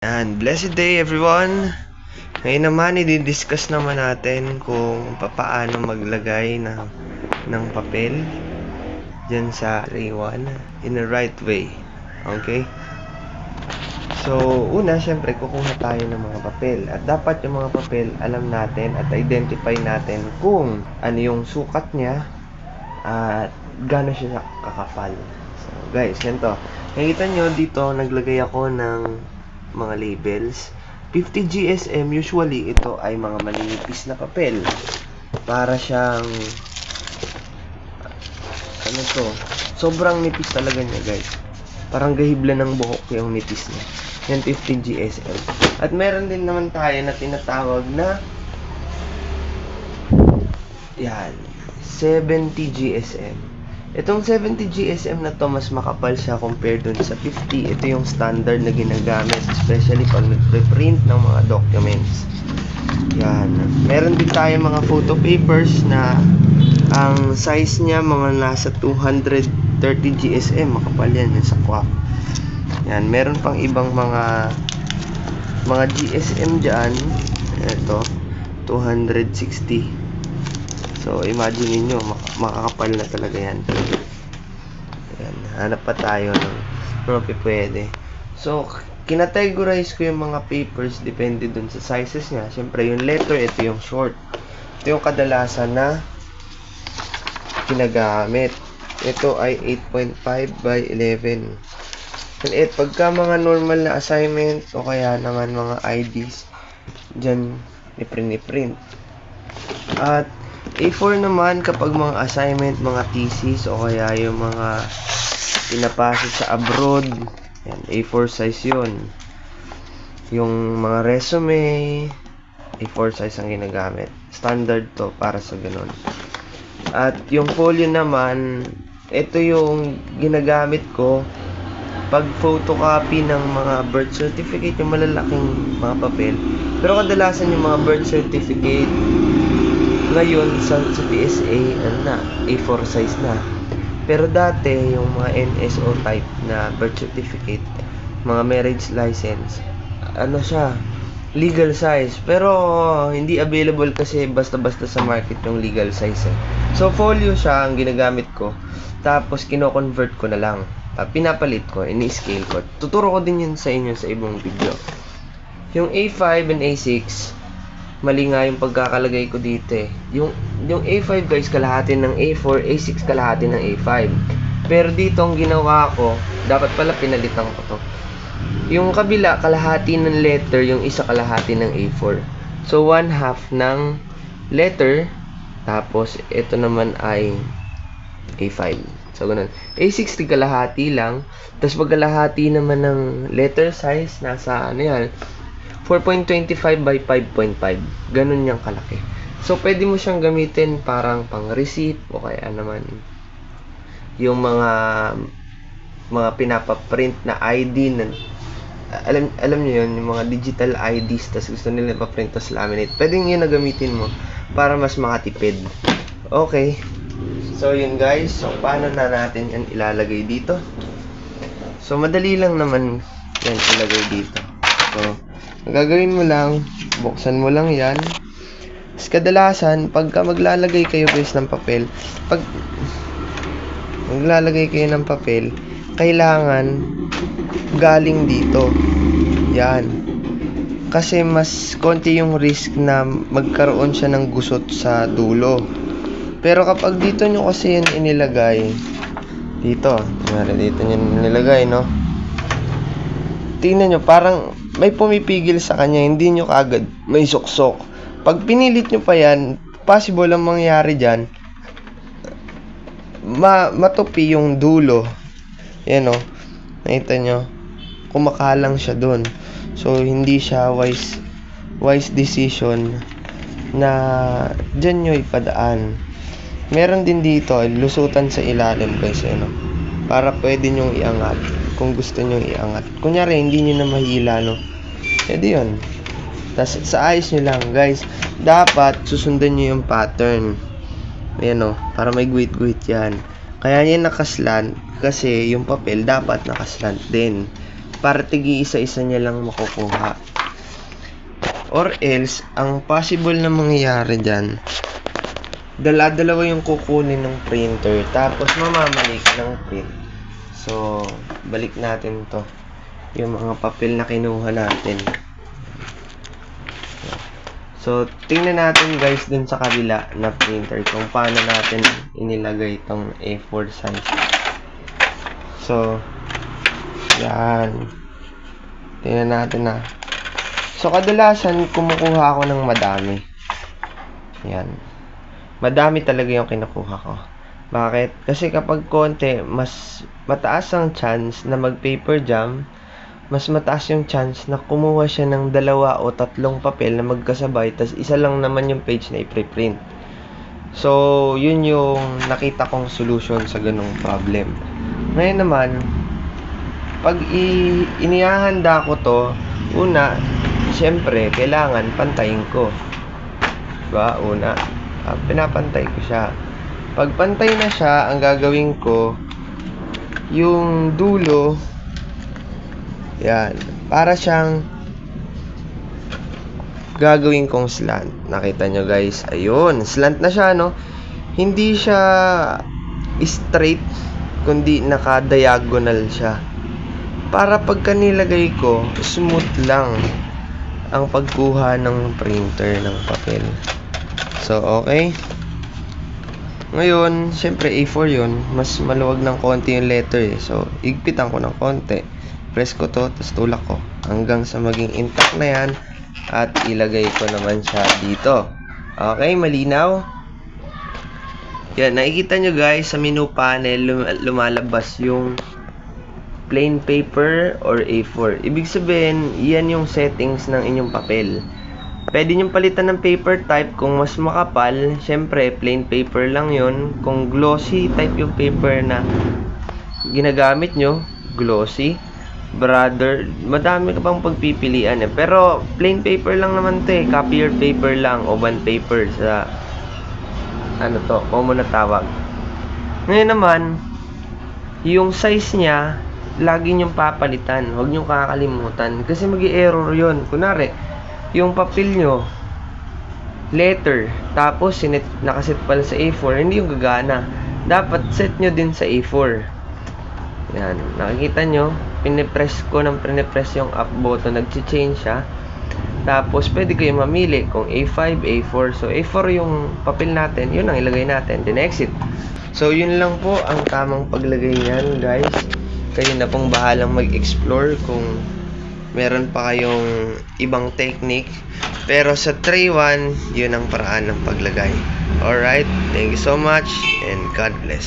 Blessed day everyone! Ngayon naman, i-discuss naman natin kung paano maglagay ng papel dyan sa tray 1 in the right way. Okay? So, una, syempre, kukuha tayo ng mga papel. At dapat yung mga papel, alam natin at identify natin kung ano yung sukat niya at gaano siya kakapal. So, guys, ganito. Nakikita nyo dito, naglagay ako ng mga labels. 50 GSM, usually ito ay mga maninipis na papel. Para siyang ano to, sobrang nipis talaga niya, guys. Parang gahibla ng buhok yung nipis niya. Yan 15 GSM. At meron din naman tayo na tinatawag na yan, 70 GSM. Itong 70 GSM na to, mas makapal siya compared dun sa 50. Ito yung standard na ginagamit, especially pag nagpre-print ng mga documents. Yan. Meron din tayo mga photo papers na ang size niya mga nasa 230 GSM. Makapal yan, yung sa kwak. Yan. Meron pang ibang mga GSM dyan. Ito, 260. So, imagine niyo makakapal na talaga yan. Ayan, hanap pa tayo ng mga pwede. So, kinategorize ko yung mga papers depende dun sa sizes niya. Siyempre, yung letter, ito yung short. Ito yung kadalasan na ginagamit. Ito ay 8.5 by 11. And pagka mga normal na assignment o kaya naman mga IDs, dyan, i-print. At A4 naman kapag mga assignment, mga thesis o kaya yung mga pinapasa sa abroad, yan, A4 size yun. Yung mga resume, A4 size ang ginagamit. Standard to para sa ganun. At yung folio naman, ito yung ginagamit ko pag photocopy ng mga birth certificate, yung malalaking mga papel. Pero kadalasan yung mga birth certificate ngayon sa PSA, ano na, A4 size na. Pero dati, yung mga NSO type na birth certificate, mga marriage license, ano siya, legal size. Pero, hindi available kasi basta-basta sa market yung legal size eh. So, folio siya ang ginagamit ko. Tapos, kino-convert ko na lang. Pinapalit ko, ini-scale ko. Tuturo ko din yun sa inyo sa ibang video. Yung A5 and A6, mali nga yung pagkakalagay ko dito eh. Yung A5 guys, kalahati ng A4, A6 kalahati ng A5. Pero dito ang ginawa ko, dapat pala pinalitan ko to. Yung kabila, kalahati ng letter, yung isa kalahati ng A4. So, 1/2 ng letter, tapos ito naman ay A5. So, ganun. A6 kalahati lang, tapos pagkalahati naman ng letter size, nasa ano yan, 4.25 by 5.5. Ganun yung kalaki. So, pwede mo siyang gamitin parang pang receipt o kaya naman yung mga pinapaprint na ID na alam niyo yun, yung mga digital IDs tas gusto nila pa-print tas laminate. Pwede yun na gamitin mo para mas makatipid. Okay. So, yun guys. So, paano na natin yan ilalagay dito? So, madali lang naman yan ilagay dito. So, ang gagawin mo lang, buksan mo lang yan. Tapos kadalasan, pagka maglalagay kayo guys ng papel, pag maglalagay kayo ng papel, kailangan galing dito. Yan. Kasi mas konti yung risk na magkaroon siya ng gusot sa dulo. Pero kapag dito nyo kasi yan inilagay, dito nyo inilagay, no? Tingnan nyo, parang may pumipigil sa kanya, hindi nyo kaagad may suksok. Pag pinilit nyo pa yan, possible ang mangyari dyan, matupi yung dulo. Yan o, nakita nyo, kumakalang siya dun. So, hindi siya wise decision na dyan nyo ipadaan. Meron din dito, lusutan sa ilalim guys, ano, para pwede nyo iangat. Kung gusto nyo iangat. Kunyari, hindi nyo na mahila, no? Pwede yun. Tapos, sa ayos nyo lang, guys. Dapat, susundan nyo yung pattern. Ayan, no? Para may guhit-guhit yan. Kaya yan nakaslant. Kasi, yung papel, dapat nakaslant din. para tigi isa-isa niya lang makukuha. Or else, ang possible na mangyayari dyan, dala-dalawa yung kukunin ng printer, tapos mamamalik ng print. So, balik natin to. Yung mga papel na kinuha natin. So, tingnan natin guys dun sa kabila na printer kung paano natin inilagay itong A4 size. So, yan. Tingnan natin na. So, kadalasan kumukuha ako ng madami. Yan. Madami talaga yung kinukuha ko. Bakit? Kasi kapag konti, mas mataas ang chance na mag-paper jam, mas mataas yung chance na kumuha siya ng 2 o 3 papel na magkasabay, tas isa lang naman yung page na i-preprint. So, yun yung nakita kong solution sa ganung problem. Ngayon naman, pag inihahanda ko to, una, siyempre, kailangan pantayin ko. Diba? Una, pinapantay ko siya. Pag pantay na siya, ang gagawin ko, yung dulo, yan, para siyang gagawin kong slant. Nakita nyo guys, ayun, slant na siya, no? Hindi siya straight, kundi naka-diagonal siya. Para pagka nilagay ko, smooth lang ang pagkuha ng printer ng papel. So, okay. Ngayon, syempre A4 yun, mas maluwag ng konti yung letter eh. So, igpitan ko ng konti. Press ko to, tapos tulak ko hanggang sa maging intact na yan at ilagay ko naman siya dito. Okay, malinaw? Yan, nakikita nyo guys sa menu panel lumalabas yung plain paper or A4. Ibig sabihin, yan yung settings ng inyong papel. Pwede nyo palitan ng paper type kung mas makapal. Syempre, plain paper lang yun. Kung glossy type yung paper na ginagamit nyo, glossy, brother, madami ka pang pagpipilian eh. Pero plain paper lang naman to eh, copier paper lang o bond paper sa ano to, common na tawag. Ngayon naman, yung size niya, lagi nyong papalitan. Huwag nyong kakalimutan kasi magi-error yun. Kunwari, yung papel nyo, letter, tapos nakaset pala sa A4, hindi yung gagana. Dapat set nyo din sa A4. Yan, nakikita nyo, pinipress ko ng pinipress yung up button, nag-change siya. Tapos, pwede kayo mamili kung A5, A4. So, A4 yung papel natin, yun ang ilagay natin, then exit. So, yun lang po ang tamang paglagay niyan, guys. Kayo na pong bahalang mag-explore kung meron pa kayong ibang technique. Pero sa tray 1, yun ang paraan ng paglagay. Alright, thank you so much and God bless.